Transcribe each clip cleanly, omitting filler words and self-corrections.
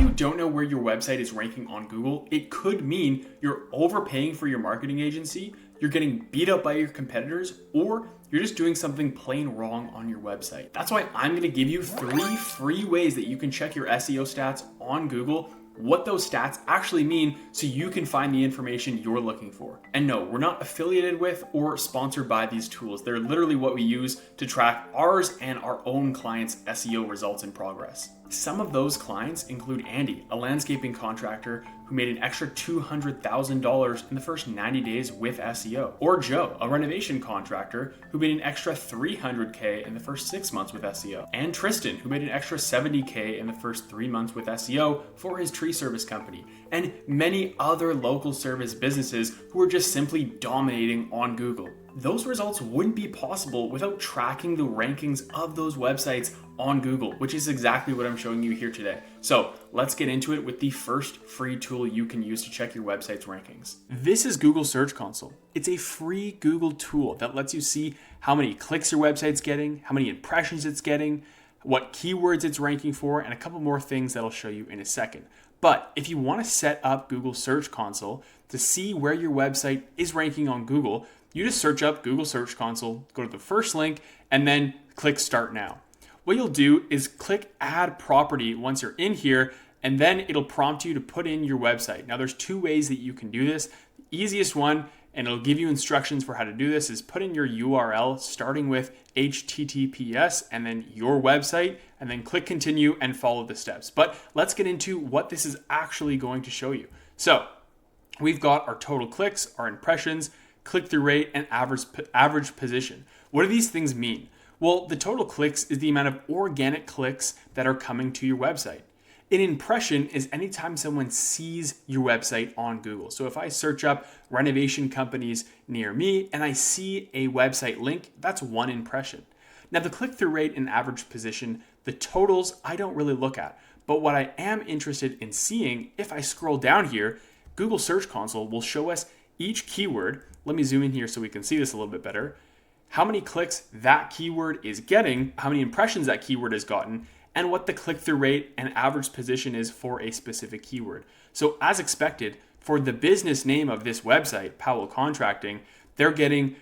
you don't know where your website is ranking on Google, it could mean you're overpaying for your marketing agency, you're getting beat up by your competitors, or you're just doing something plain wrong on your website. That's why I'm going to give you 3 free ways that you can check your SEO stats on Google, what those stats actually mean, so you can find the information you're looking for. And no, we're not affiliated with or sponsored by these tools. They're literally what we use to track ours and our own clients' SEO results and progress. Some of those clients include Andy, a landscaping contractor who made an extra $200,000 in the first 90 days with SEO. Or Joe, a renovation contractor who made an extra $300K in the first 6 months with SEO. And Tristan, who made an extra $70K in the first 3 months with SEO for his tree service company. And many other local service businesses who are just simply dominating on Google. Those results wouldn't be possible without tracking the rankings of those websites on Google, which is exactly what I'm showing you here today. So let's get into it with the first free tool you can use to check your website's rankings. This is Google Search Console. It's a free Google tool that lets you see how many clicks your website's getting, how many impressions it's getting, what keywords it's ranking for, and a couple more things that I'll show you in a second. But if you want to set up Google Search Console to see where your website is ranking on Google, you just search up Google Search Console, go to the first link, and then click Start Now. What you'll do is click Add Property once you're in here, and then it'll prompt you to put in your website. Now there's 2 ways that you can do this. The easiest one, and it'll give you instructions for how to do this, is put in your URL starting with HTTPS and then your website, and then click Continue and follow the steps. But let's get into what this is actually going to show you. So we've got our total clicks, our impressions, click-through rate, and average position. What do these things mean? Well, the total clicks is the amount of organic clicks that are coming to your website. An impression is anytime someone sees your website on Google. So if I search up renovation companies near me and I see a website link, that's 1 impression. Now the click-through rate and average position, the totals I don't really look at. But what I am interested in seeing, if I scroll down here, Google Search Console will show us each keyword. Let me zoom in here so we can see this a little bit better. How many clicks that keyword is getting, how many impressions that keyword has gotten, and what the click-through rate and average position is for a specific keyword. So as expected, for the business name of this website, Powell Contracting, they're getting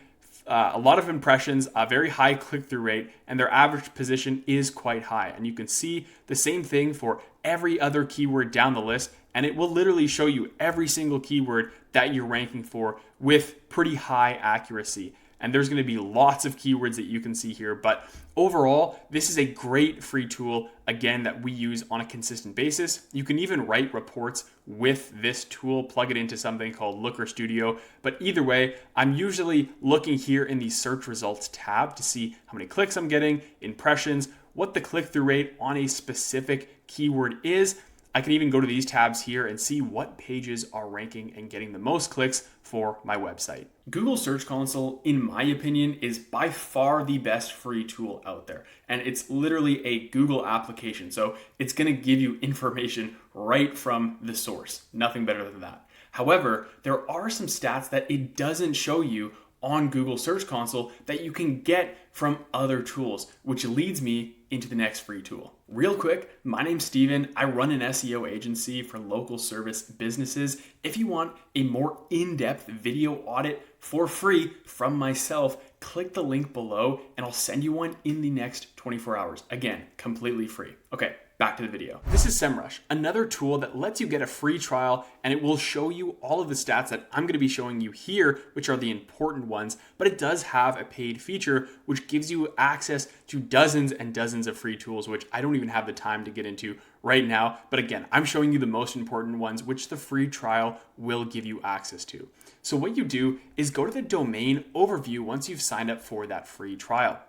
a lot of impressions, a very high click-through rate, and their average position is quite high. And you can see the same thing for every other keyword down the list, and it will literally show you every single keyword that you're ranking for with pretty high accuracy. And there's going to be lots of keywords that you can see here. But overall, this is a great free tool, again, that we use on a consistent basis. You can even write reports with this tool, plug it into something called Looker Studio. But either way, I'm usually looking here in the search results tab to see how many clicks I'm getting, impressions, what the click-through rate on a specific keyword is. I can even go to these tabs here and see what pages are ranking and getting the most clicks for my website. Google Search Console, in my opinion, is by far the best free tool out there. And it's literally a Google application. So it's going to give you information right from the source. Nothing better than that. However, there are some stats that it doesn't show you on Google Search Console that you can get from other tools, which leads me into the next free tool. Real quick, my name's Steven. I run an SEO agency for local service businesses. If you want a more in-depth video audit for free from myself, click the link below and I'll send you one in the next 24 hours. Again, completely free. Okay, back to the video. This is SemRush, another tool that lets you get a free trial, and it will show you all of the stats that I'm going to be showing you here, which are the important ones, but it does have a paid feature which gives you access to dozens and dozens of free tools, which I don't even have the time to get into right now. But again, I'm showing you the most important ones, which the free trial will give you access to. So what you do is go to the domain overview once you've signed up for that free trial.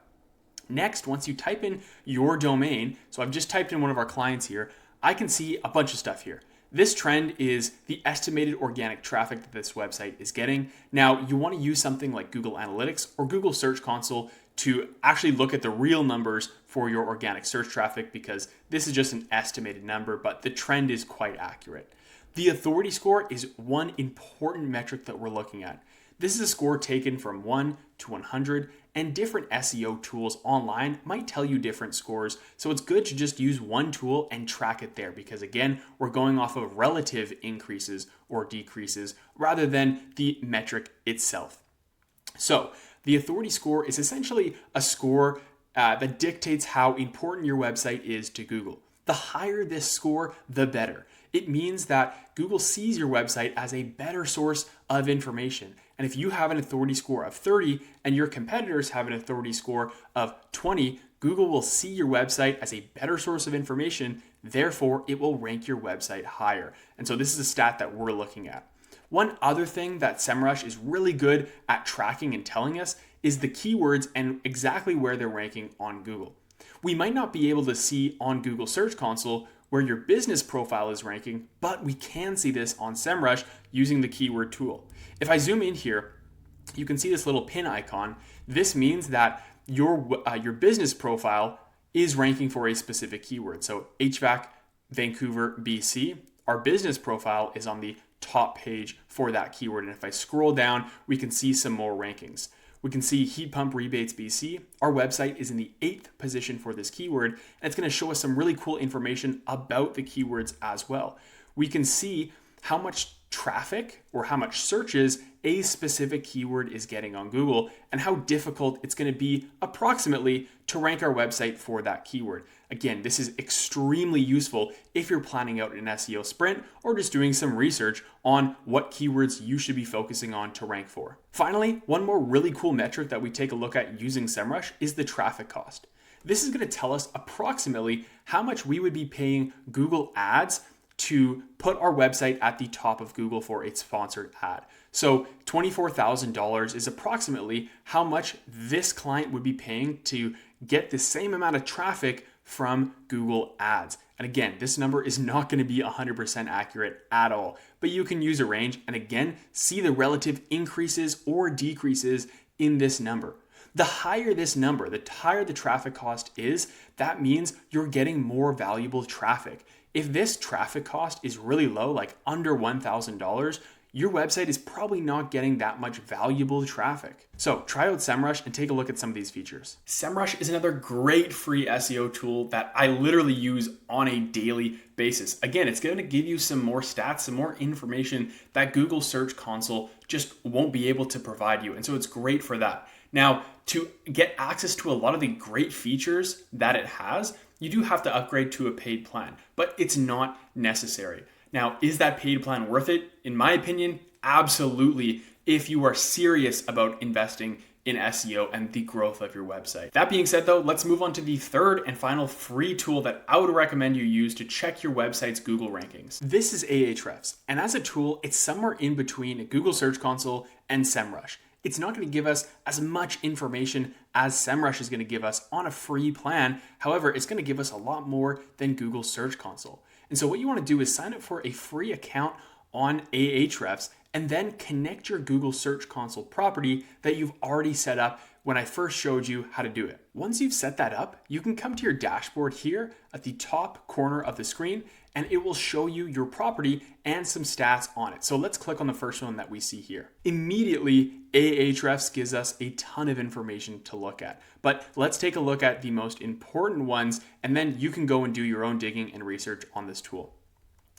Next, once you type in your domain, so I've just typed in one of our clients here, I can see a bunch of stuff here. This trend is the estimated organic traffic that this website is getting. Now, you want to use something like Google Analytics or Google Search Console to actually look at the real numbers for your organic search traffic, because this is just an estimated number, but the trend is quite accurate. The authority score is one important metric that we're looking at. This is a score taken from 1 to 100, and different SEO tools online might tell you different scores. So it's good to just use one tool and track it there, because again, we're going off of relative increases or decreases rather than the metric itself. So the authority score is essentially a score that dictates how important your website is to Google. The higher this score, the better. It means that Google sees your website as a better source of information. And if you have an authority score of 30 and your competitors have an authority score of 20, Google will see your website as a better source of information. Therefore, it will rank your website higher. And so this is a stat that we're looking at. One other thing that SemRush is really good at tracking and telling us is the keywords and exactly where they're ranking on Google. We might not be able to see on Google Search Console where your business profile is ranking, but we can see this on SemRush using the keyword tool. If I zoom in here, you can see this little pin icon. This means that your business profile is ranking for a specific keyword. So HVAC, Vancouver, BC, our business profile is on the top page for that keyword. And if I scroll down, we can see some more rankings. We can see heat pump rebates BC. Our website is in the 8th position for this keyword, and it's going to show us some really cool information about the keywords as well. We can see how much traffic or how much searches a specific keyword is getting on Google and how difficult it's going to be approximately to rank our website for that keyword. Again, this is extremely useful if you're planning out an SEO sprint or just doing some research on what keywords you should be focusing on to rank for. Finally, one more really cool metric that we take a look at using SemRush is the traffic cost. This is going to tell us approximately how much we would be paying Google Ads to put our website at the top of Google for a sponsored ad. So $24,000 is approximately how much this client would be paying to get the same amount of traffic from Google Ads. And again, this number is not going to be 100% accurate at all, but you can use a range and again, see the relative increases or decreases in this number. The higher this number, the higher the traffic cost is, that means you're getting more valuable traffic. If this traffic cost is really low, like under $1,000, your website is probably not getting that much valuable traffic. So try out SemRush and take a look at some of these features. SemRush is another great free SEO tool that I literally use on a daily basis. Again, it's going to give you some more stats, some more information that Google Search Console just won't be able to provide you. And so it's great for that. Now, to get access to a lot of the great features that it has, you do have to upgrade to a paid plan, but it's not necessary. Now, is that paid plan worth it? In my opinion, absolutely, if you are serious about investing in SEO and the growth of your website. That being said though, let's move on to the third and final free tool that I would recommend you use to check your website's Google rankings. This is Ahrefs, and as a tool, it's somewhere in between Google Search Console and SemRush. It's not going to give us as much information as SemRush is going to give us on a free plan. However, it's going to give us a lot more than Google Search Console. And so what you want to do is sign up for a free account on Ahrefs and then connect your Google Search Console property that you've already set up when I first showed you how to do it. Once you've set that up, you can come to your dashboard here at the top corner of the screen, and it will show you your property and some stats on it. So let's click on the first one that we see here. Immediately, Ahrefs gives us a ton of information to look at, but let's take a look at the most important ones, and then you can go and do your own digging and research on this tool.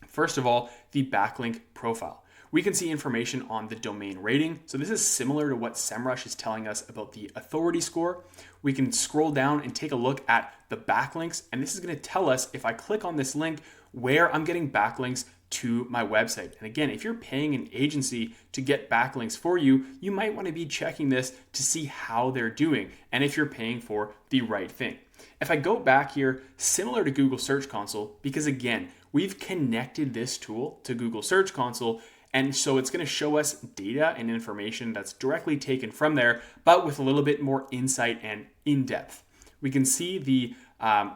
First of all, the backlink profile. We can see information on the domain rating. So this is similar to what SemRush is telling us about the authority score. We can scroll down and take a look at the backlinks. And this is going to tell us, if I click on this link, where I'm getting backlinks to my website. And again, if you're paying an agency to get backlinks for you, you might want to be checking this to see how they're doing and if you're paying for the right thing. If I go back here, similar to Google Search Console, because again, we've connected this tool to Google Search Console, and so it's going to show us data and information that's directly taken from there, but with a little bit more insight and in-depth. We can see the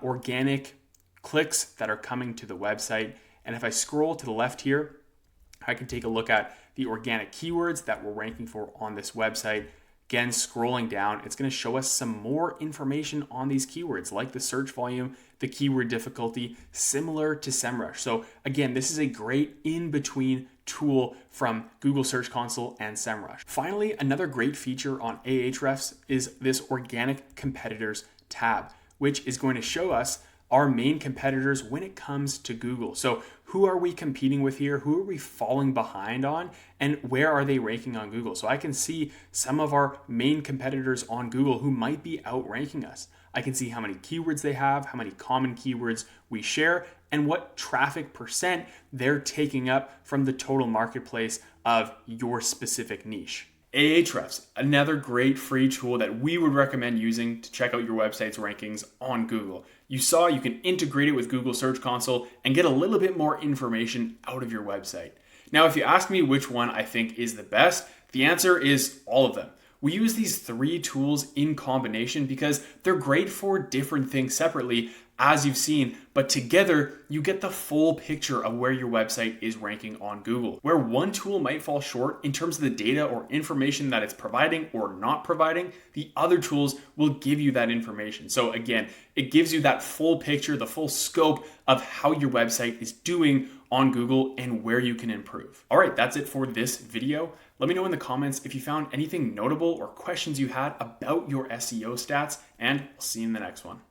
organic clicks that are coming to the website. And if I scroll to the left here, I can take a look at the organic keywords that we're ranking for on this website, Again, scrolling down, it's going to show us some more information on these keywords, like the search volume, the keyword difficulty, similar to SemRush. So again, this is a great in-between tool from Google Search Console and SemRush. Finally, another great feature on Ahrefs is this Organic Competitors tab, which is going to show us our main competitors when it comes to Google. So who are we competing with here? Who are we falling behind on? And where are they ranking on Google? So I can see some of our main competitors on Google who might be outranking us. I can see how many keywords they have, how many common keywords we share, and what traffic percent they're taking up from the total marketplace of your specific niche. Ahrefs, another great free tool that we would recommend using to check out your website's rankings on Google. You saw you can integrate it with Google Search Console and get a little bit more information out of your website. Now, if you ask me which one I think is the best, the answer is all of them. We use these three tools in combination because they're great for different things separately, as you've seen, but together you get the full picture of where your website is ranking on Google. Where one tool might fall short in terms of the data or information that it's providing or not providing, the other tools will give you that information. So again, it gives you that full picture, the full scope of how your website is doing on Google and where you can improve. All right, that's it for this video. Let me know in the comments if you found anything notable or questions you had about your SEO stats, and I'll see you in the next one.